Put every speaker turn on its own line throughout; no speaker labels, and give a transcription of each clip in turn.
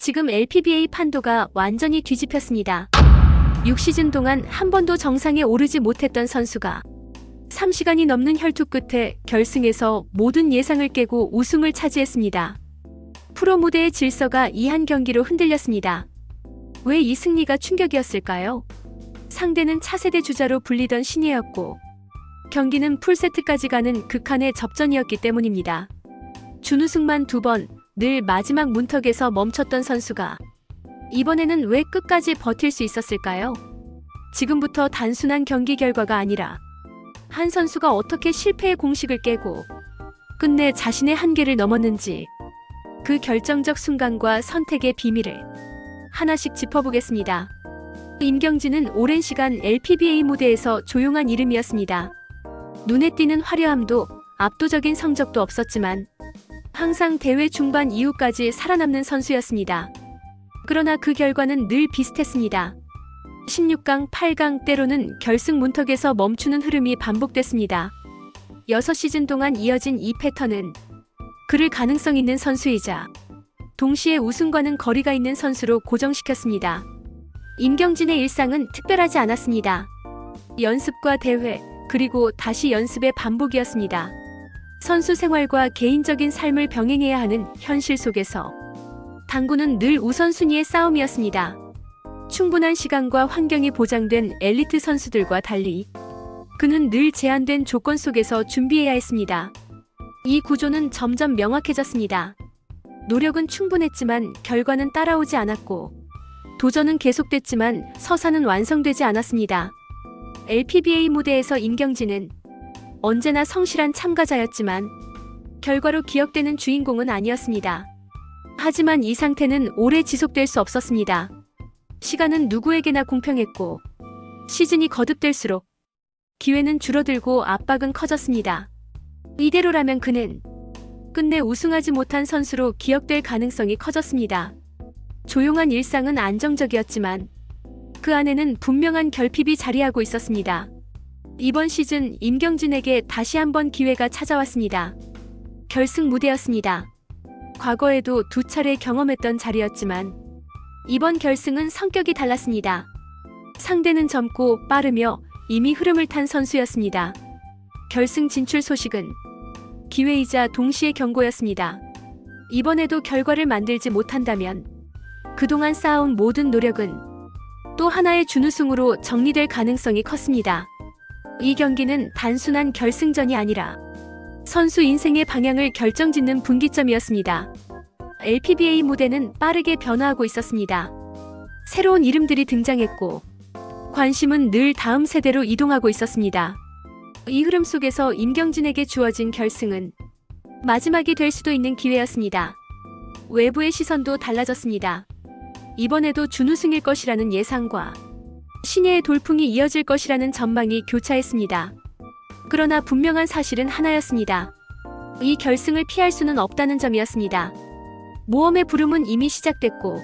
지금 LPBA 판도가 완전히 뒤집혔습니다. 6시즌 동안 한 번도 정상에 오르지 못했던 선수가 3시간이 넘는 혈투 끝에 결승에서 모든 예상을 깨고 우승을 차지했습니다. 프로 무대의 질서가 이 한 경기로 흔들렸습니다. 왜 이 승리가 충격이었을까요? 상대는 차세대 주자로 불리던 신예였고 경기는 풀세트까지 가는 극한의 접전이었기 때문입니다. 준우승만 2번, 늘 마지막 문턱에서 멈췄던 선수가 이번에는 왜 끝까지 버틸 수 있었을까요? 지금부터 단순한 경기 결과가 아니라 한 선수가 어떻게 실패의 공식을 깨고 끝내 자신의 한계를 넘었는지 그 결정적 순간과 선택의 비밀을 하나씩 짚어보겠습니다. 임경진은 오랜 시간 LPBA 무대에서 조용한 이름이었습니다. 눈에 띄는 화려함도 압도적인 성적도 없었지만 항상 대회 중반 이후까지 살아남는 선수였습니다. 그러나 그 결과는 늘 비슷했습니다. 16강, 8강 때로는 결승 문턱에서 멈추는 흐름이 반복됐습니다. 6시즌 동안 이어진 이 패턴은 그를 가능성 있는 선수이자 동시에 우승과는 거리가 있는 선수로 고정시켰습니다. 임경진의 일상은 특별하지 않았습니다. 연습과 대회, 그리고 다시 연습의 반복이었습니다. 선수 생활과 개인적인 삶을 병행해야 하는 현실 속에서 당구는 늘 우선순위의 싸움이었습니다. 충분한 시간과 환경이 보장된 엘리트 선수들과 달리 그는 늘 제한된 조건 속에서 준비해야 했습니다. 이 구조는 점점 명확해졌습니다. 노력은 충분했지만 결과는 따라오지 않았고 도전은 계속됐지만 서사는 완성되지 않았습니다. LPBA 무대에서 임경진은 언제나 성실한 참가자였지만 결과로 기억되는 주인공은 아니었습니다. 하지만 이 상태는 오래 지속될 수 없었습니다. 시간은 누구에게나 공평했고 시즌이 거듭될수록 기회는 줄어들고 압박은 커졌습니다. 이대로라면 그는 끝내 우승하지 못한 선수로 기억될 가능성이 커졌습니다. 조용한 일상은 안정적이었지만 그 안에는 분명한 결핍이 자리하고 있었습니다. 이번 시즌 임경진에게 다시 한번 기회가 찾아왔습니다. 결승 무대였습니다. 과거에도 2차례 경험했던 자리였지만 이번 결승은 성격이 달랐습니다. 상대는 젊고 빠르며 이미 흐름을 탄 선수였습니다. 결승 진출 소식은 기회이자 동시에 경고였습니다. 이번에도 결과를 만들지 못한다면 그동안 쌓아온 모든 노력은 또 하나의 준우승으로 정리될 가능성이 컸습니다. 이 경기는 단순한 결승전이 아니라 선수 인생의 방향을 결정짓는 분기점이었습니다. LPBA 무대는 빠르게 변화하고 있었습니다. 새로운 이름들이 등장했고 관심은 늘 다음 세대로 이동하고 있었습니다. 이 흐름 속에서 임경진에게 주어진 결승은 마지막이 될 수도 있는 기회였습니다. 외부의 시선도 달라졌습니다. 이번에도 준우승일 것이라는 예상과 신예의 돌풍이 이어질 것이라는 전망이 교차했습니다. 그러나 분명한 사실은 하나였습니다. 이 결승을 피할 수는 없다는 점이었습니다. 모험의 부름은 이미 시작됐고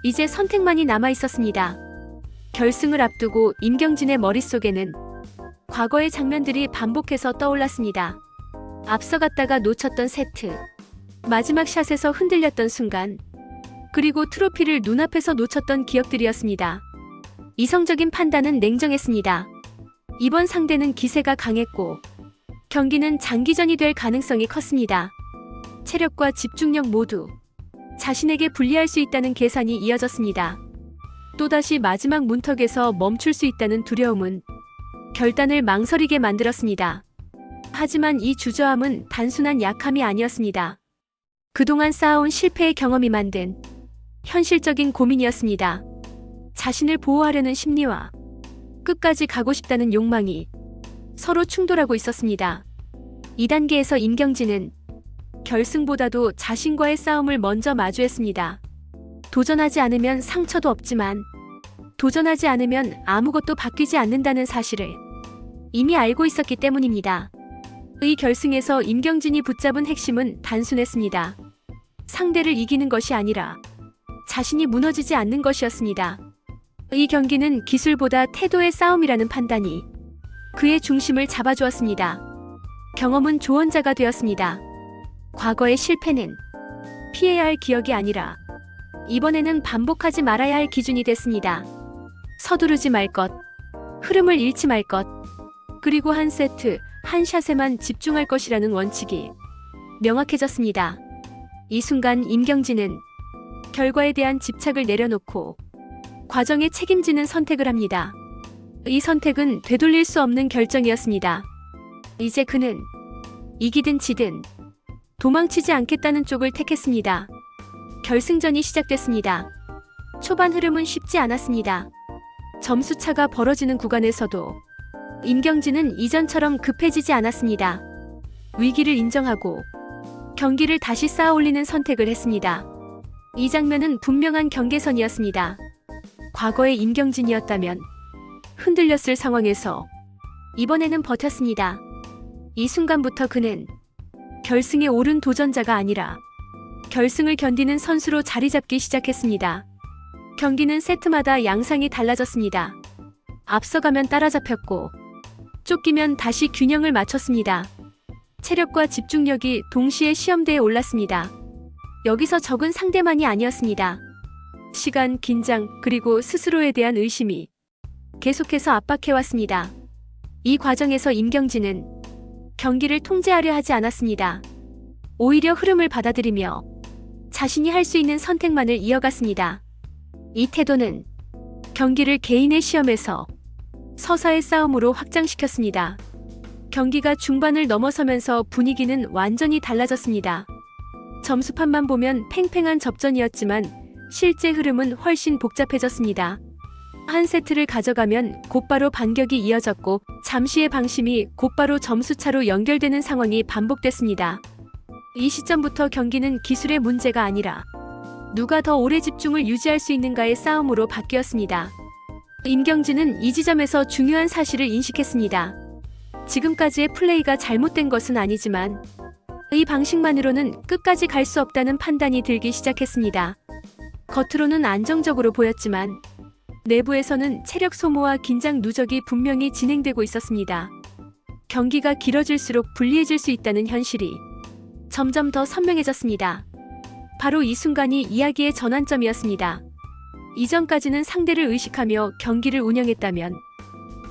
이제 선택만이 남아 있었습니다. 결승을 앞두고 임경진의 머릿속에는 과거의 장면들이 반복해서 떠올랐습니다. 앞서갔다가 놓쳤던 세트, 마지막 샷에서 흔들렸던 순간, 그리고 트로피를 눈앞에서 놓쳤던 기억들이었습니다. 이성적인 판단은 냉정했습니다. 이번 상대는 기세가 강했고 경기는 장기전이 될 가능성이 컸습니다. 체력과 집중력 모두 자신에게 불리할 수 있다는 계산이 이어졌습니다. 또다시 마지막 문턱에서 멈출 수 있다는 두려움은 결단을 망설이게 만들었습니다. 하지만 이 주저함은 단순한 약함이 아니었습니다. 그동안 쌓아온 실패의 경험이 만든 현실적인 고민이었습니다. 자신을 보호하려는 심리와 끝까지 가고 싶다는 욕망이 서로 충돌하고 있었습니다. 2단계에서 임경진은 결승보다도 자신과의 싸움을 먼저 마주했습니다. 도전하지 않으면 상처도 없지만 도전하지 않으면 아무것도 바뀌지 않는다는 사실을 이미 알고 있었기 때문입니다. 이 결승에서 임경진이 붙잡은 핵심은 단순했습니다. 상대를 이기는 것이 아니라 자신이 무너지지 않는 것이었습니다. 이 경기는 기술보다 태도의 싸움이라는 판단이 그의 중심을 잡아주었습니다. 경험은 조언자가 되었습니다. 과거의 실패는 피해야 할 기억이 아니라 이번에는 반복하지 말아야 할 기준이 됐습니다. 서두르지 말 것, 흐름을 잃지 말 것, 그리고 한 세트, 한 샷에만 집중할 것이라는 원칙이 명확해졌습니다. 이 순간 임경진은 결과에 대한 집착을 내려놓고 과정에 책임지는 선택을 합니다. 이 선택은 되돌릴 수 없는 결정이었습니다. 이제 그는 이기든 지든 도망치지 않겠다는 쪽을 택했습니다. 결승전이 시작됐습니다. 초반 흐름은 쉽지 않았습니다. 점수차가 벌어지는 구간에서도 임경진은 이전처럼 급해지지 않았습니다. 위기를 인정하고 경기를 다시 쌓아 올리는 선택을 했습니다. 이 장면은 분명한 경계선이었습니다. 과거의 임경진이었다면 흔들렸을 상황에서 이번에는 버텼습니다. 이 순간부터 그는 결승에 오른 도전자가 아니라 결승을 견디는 선수로 자리 잡기 시작했습니다. 경기는 세트마다 양상이 달라졌습니다. 앞서가면 따라잡혔고 쫓기면 다시 균형을 맞췄습니다. 체력과 집중력이 동시에 시험대에 올랐습니다. 여기서 적은 상대만이 아니었습니다. 시간, 긴장, 그리고 스스로에 대한 의심이 계속해서 압박해왔습니다. 이 과정에서 임경진은 경기를 통제하려 하지 않았습니다. 오히려 흐름을 받아들이며 자신이 할 수 있는 선택만을 이어갔습니다. 이 태도는 경기를 개인의 시험에서 서사의 싸움으로 확장시켰습니다. 경기가 중반을 넘어서면서 분위기는 완전히 달라졌습니다. 점수판만 보면 팽팽한 접전이었지만 실제 흐름은 훨씬 복잡해졌습니다. 한 세트를 가져가면 곧바로 반격이 이어졌고 잠시의 방심이 곧바로 점수차로 연결되는 상황이 반복됐습니다. 이 시점부터 경기는 기술의 문제가 아니라 누가 더 오래 집중을 유지할 수 있는가의 싸움으로 바뀌었습니다. 임경진은 이 지점에서 중요한 사실을 인식했습니다. 지금까지의 플레이가 잘못된 것은 아니지만 이 방식만으로는 끝까지 갈 수 없다는 판단이 들기 시작했습니다. 겉으로는 안정적으로 보였지만 내부에서는 체력 소모와 긴장 누적이 분명히 진행되고 있었습니다. 경기가 길어질수록 불리해질 수 있다는 현실이 점점 더 선명해졌습니다. 바로 이 순간이 이야기의 전환점이었습니다. 이전까지는 상대를 의식하며 경기를 운영했다면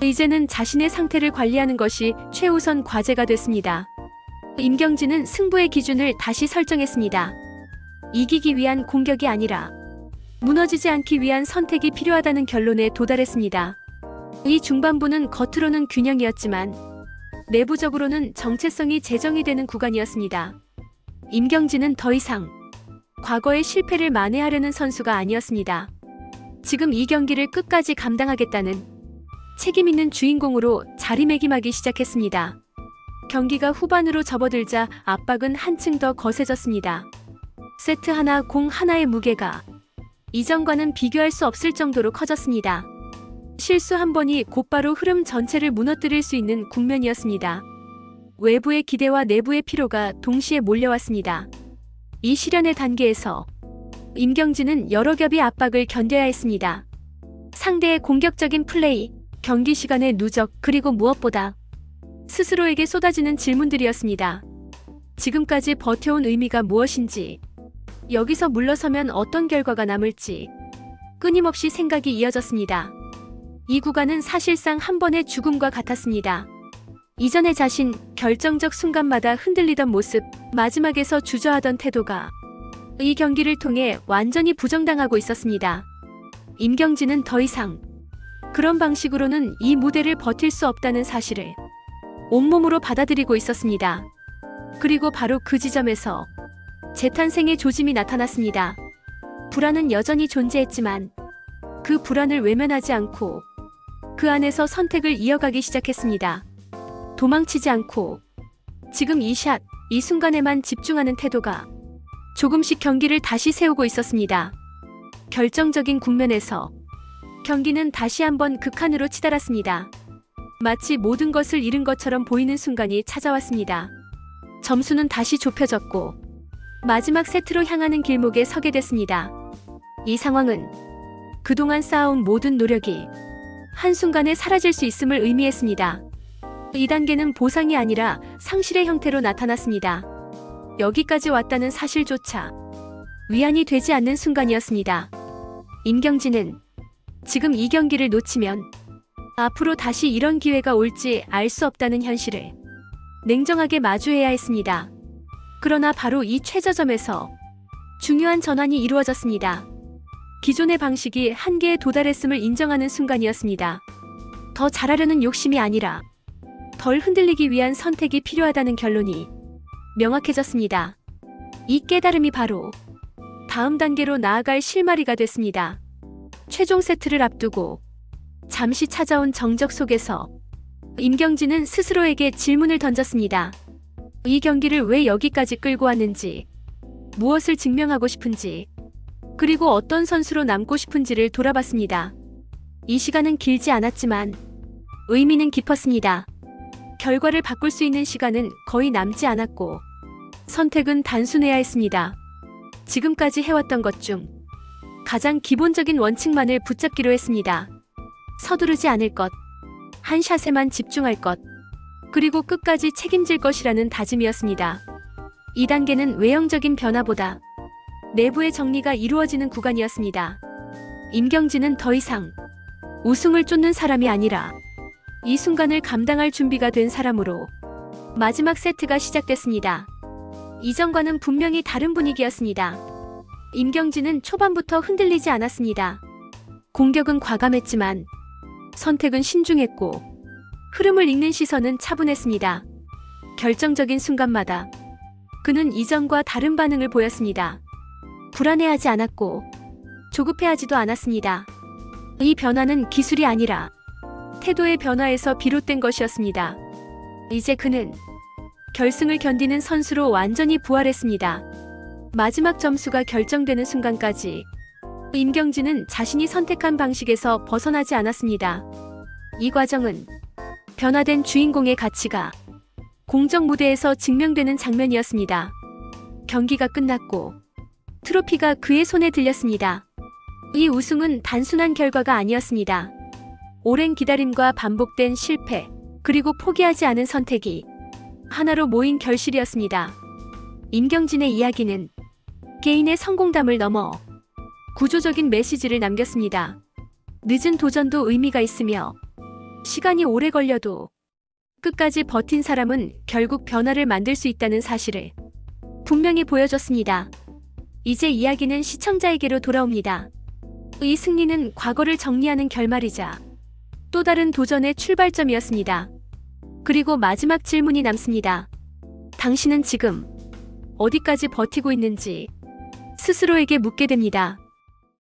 이제는 자신의 상태를 관리하는 것이 최우선 과제가 됐습니다. 임경진은 승부의 기준을 다시 설정했습니다. 이기기 위한 공격이 아니라 무너지지 않기 위한 선택이 필요하다는 결론에 도달했습니다. 이 중반부는 겉으로는 균형이었지만 내부적으로는 정체성이 재정이 되는 구간이었습니다. 임경진은 더 이상 과거의 실패를 만회하려는 선수가 아니었습니다. 지금 이 경기를 끝까지 감당하겠다는 책임 있는 주인공으로 자리매김하기 시작했습니다. 경기가 후반으로 접어들자 압박은 한층 더 거세졌습니다. 세트 하나, 공 하나의 무게가 이전과는 비교할 수 없을 정도로 커졌습니다. 실수 한 번이 곧바로 흐름 전체를 무너뜨릴 수 있는 국면이었습니다. 외부의 기대와 내부의 피로가 동시에 몰려왔습니다. 이 실현의 단계에서 임경진은 여러 겹의 압박을 견뎌야 했습니다. 상대의 공격적인 플레이, 경기 시간의 누적, 그리고 무엇보다 스스로에게 쏟아지는 질문들이었습니다. 지금까지 버텨온 의미가 무엇인지, 여기서 물러서면 어떤 결과가 남을지 끊임없이 생각이 이어졌습니다. 이 구간은 사실상 한 번의 죽음과 같았습니다. 이전의 자신, 결정적 순간마다 흔들리던 모습, 마지막에서 주저하던 태도가 이 경기를 통해 완전히 부정당하고 있었습니다. 임경진은 더 이상 그런 방식으로는 이 무대를 버틸 수 없다는 사실을 온몸으로 받아들이고 있었습니다. 그리고 바로 그 지점에서 재탄생의 조짐이 나타났습니다. 불안은 여전히 존재했지만 그 불안을 외면하지 않고 그 안에서 선택을 이어가기 시작했습니다. 도망치지 않고 지금 이 샷, 이 순간에만 집중하는 태도가 조금씩 경기를 다시 세우고 있었습니다. 결정적인 국면에서 경기는 다시 한번 극한으로 치달았습니다. 마치 모든 것을 잃은 것처럼 보이는 순간이 찾아왔습니다. 점수는 다시 좁혀졌고 마지막 세트로 향하는 길목에 서게 됐습니다. 이 상황은 그동안 쌓아온 모든 노력이 한순간에 사라질 수 있음을 의미했습니다. 이 단계는 보상이 아니라 상실의 형태로 나타났습니다. 여기까지 왔다는 사실조차 위안이 되지 않는 순간이었습니다. 임경진은 지금 이 경기를 놓치면 앞으로 다시 이런 기회가 올지 알 수 없다는 현실을 냉정하게 마주해야 했습니다. 그러나 바로 이 최저점에서 중요한 전환이 이루어졌습니다. 기존의 방식이 한계에 도달했음을 인정하는 순간이었습니다. 더 잘하려는 욕심이 아니라 덜 흔들리기 위한 선택이 필요하다는 결론이 명확해졌습니다. 이 깨달음이 바로 다음 단계로 나아갈 실마리가 됐습니다. 최종 세트를 앞두고 잠시 찾아온 정적 속에서 임경진은 스스로에게 질문을 던졌습니다. 이 경기를 왜 여기까지 끌고 왔는지, 무엇을 증명하고 싶은지, 그리고 어떤 선수로 남고 싶은지를 돌아봤습니다. 이 시간은 길지 않았지만 의미는 깊었습니다. 결과를 바꿀 수 있는 시간은 거의 남지 않았고 선택은 단순해야 했습니다. 지금까지 해왔던 것 중 가장 기본적인 원칙만을 붙잡기로 했습니다. 서두르지 않을 것, 한 샷에만 집중할 것, 그리고 끝까지 책임질 것이라는 다짐이었습니다. 이 단계는 외형적인 변화보다 내부의 정리가 이루어지는 구간이었습니다. 임경진은 더 이상 우승을 쫓는 사람이 아니라 이 순간을 감당할 준비가 된 사람으로 마지막 세트가 시작됐습니다. 이전과는 분명히 다른 분위기였습니다. 임경진은 초반부터 흔들리지 않았습니다. 공격은 과감했지만 선택은 신중했고 흐름을 읽는 시선은 차분했습니다. 결정적인 순간마다 그는 이전과 다른 반응을 보였습니다. 불안해하지 않았고 조급해하지도 않았습니다. 이 변화는 기술이 아니라 태도의 변화에서 비롯된 것이었습니다. 이제 그는 결승을 견디는 선수로 완전히 부활했습니다. 마지막 점수가 결정되는 순간까지 임경진은 자신이 선택한 방식에서 벗어나지 않았습니다. 이 과정은 변화된 주인공의 가치가 공정 무대에서 증명되는 장면이었습니다. 경기가 끝났고 트로피가 그의 손에 들렸습니다. 이 우승은 단순한 결과가 아니었습니다. 오랜 기다림과 반복된 실패, 그리고 포기하지 않은 선택이 하나로 모인 결실이었습니다. 임경진의 이야기는 개인의 성공담을 넘어 구조적인 메시지를 남겼습니다. 늦은 도전도 의미가 있으며 시간이 오래 걸려도 끝까지 버틴 사람은 결국 변화를 만들 수 있다는 사실을 분명히 보여줬습니다. 이제 이야기는 시청자에게로 돌아옵니다. 이 승리는 과거를 정리하는 결말이자 또 다른 도전의 출발점이었습니다. 그리고 마지막 질문이 남습니다. 당신은 지금 어디까지 버티고 있는지 스스로에게 묻게 됩니다.